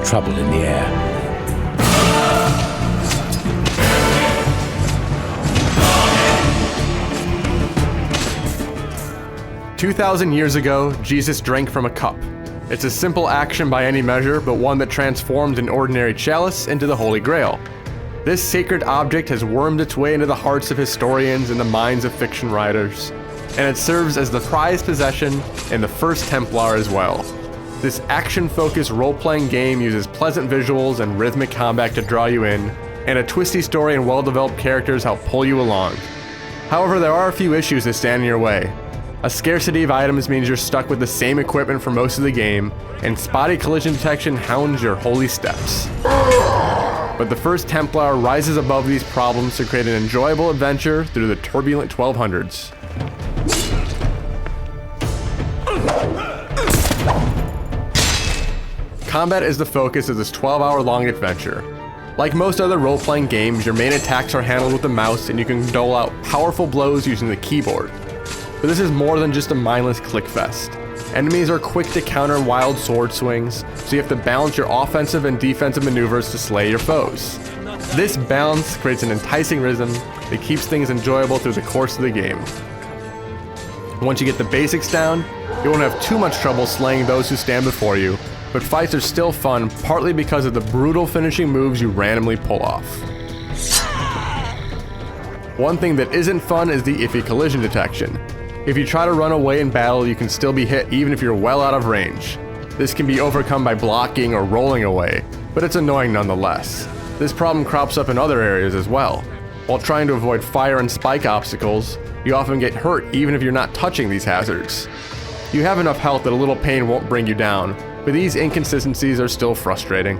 trouble in the air. 2,000 years ago, Jesus drank from a cup. It's a simple action by any measure, but one that transformed an ordinary chalice into the Holy Grail. This sacred object has wormed its way into the hearts of historians and the minds of fiction writers, and it serves as the prized possession in the First Templar as well. This action-focused role-playing game uses pleasant visuals and rhythmic combat to draw you in, and a twisty story and well-developed characters help pull you along. However, there are a few issues that stand in your way. A scarcity of items means you're stuck with the same equipment for most of the game, and spotty collision detection hounds your holy steps. But the First Templar rises above these problems to create an enjoyable adventure through the turbulent 1200s. Combat is the focus of this 12-hour-long adventure. Like most other role-playing games, your main attacks are handled with the mouse, and you can dole out powerful blows using the keyboard. But this is more than just a mindless clickfest. Enemies are quick to counter wild sword swings, so you have to balance your offensive and defensive maneuvers to slay your foes. This balance creates an enticing rhythm that keeps things enjoyable through the course of the game. Once you get the basics down, you won't have too much trouble slaying those who stand before you, but fights are still fun partly because of the brutal finishing moves you randomly pull off. One thing that isn't fun is the Iffy collision detection. If you try to run away in battle, you can still be hit even if you're well out of range. This can be overcome by blocking or rolling away, but it's annoying nonetheless. This problem crops up in other areas as well. While trying to avoid fire and spike obstacles, you often get hurt even if you're not touching these hazards. You have enough health that a little pain won't bring you down, but these inconsistencies are still frustrating.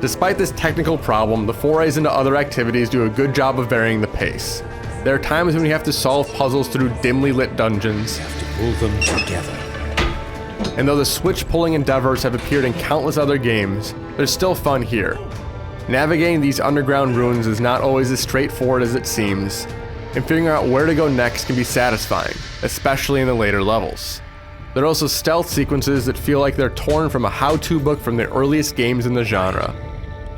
Despite this technical problem, the forays into other activities do a good job of varying the pace. There are times when you have to solve puzzles through dimly lit dungeons. You have to pull them together. And though the switch-pulling endeavors have appeared in countless other games, there's still fun here. Navigating these underground ruins is not always as straightforward as it seems, and figuring out where to go next can be satisfying, especially in the later levels. There are also stealth sequences that feel like they're torn from a how-to book from the earliest games in the genre.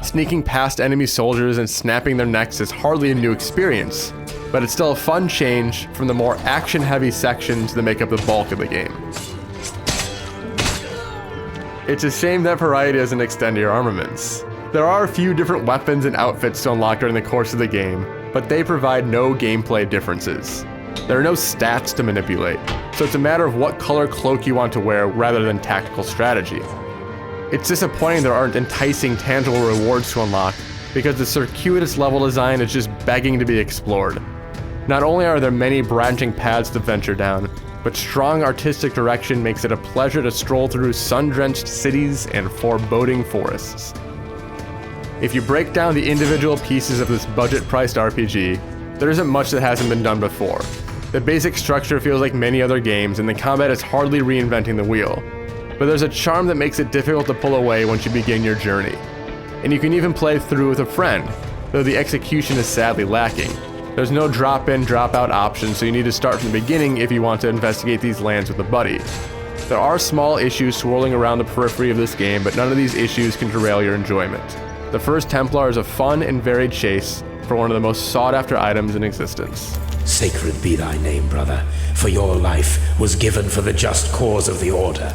Sneaking past enemy soldiers and snapping their necks is hardly a new experience, but it's still a fun change from the more action-heavy sections that make up the bulk of the game. It's a shame that variety doesn't extend to your armaments. There are a few different weapons and outfits to unlock during the course of the game, but they provide no gameplay differences. There are no stats to manipulate, so it's a matter of what color cloak you want to wear rather than tactical strategy. It's disappointing there aren't enticing tangible rewards to unlock, because the circuitous level design is just begging to be explored. Not only are there many branching paths to venture down, but strong artistic direction makes it a pleasure to stroll through sun-drenched cities and foreboding forests. If you break down the individual pieces of this budget-priced RPG, there isn't much that hasn't been done before. The basic structure feels like many other games, and the combat is hardly reinventing the wheel. But there's a charm that makes it difficult to pull away once you begin your journey. And you can even play through with a friend, though the execution is sadly lacking. There's no drop-in, drop-out option, so you need to start from the beginning if you want to investigate these lands with a buddy. There are small issues swirling around the periphery of this game, but none of these issues can derail your enjoyment. The First Templar is a fun and varied chase for one of the most sought-after items in existence. Sacred be thy name, brother, for your life was given for the just cause of the Order.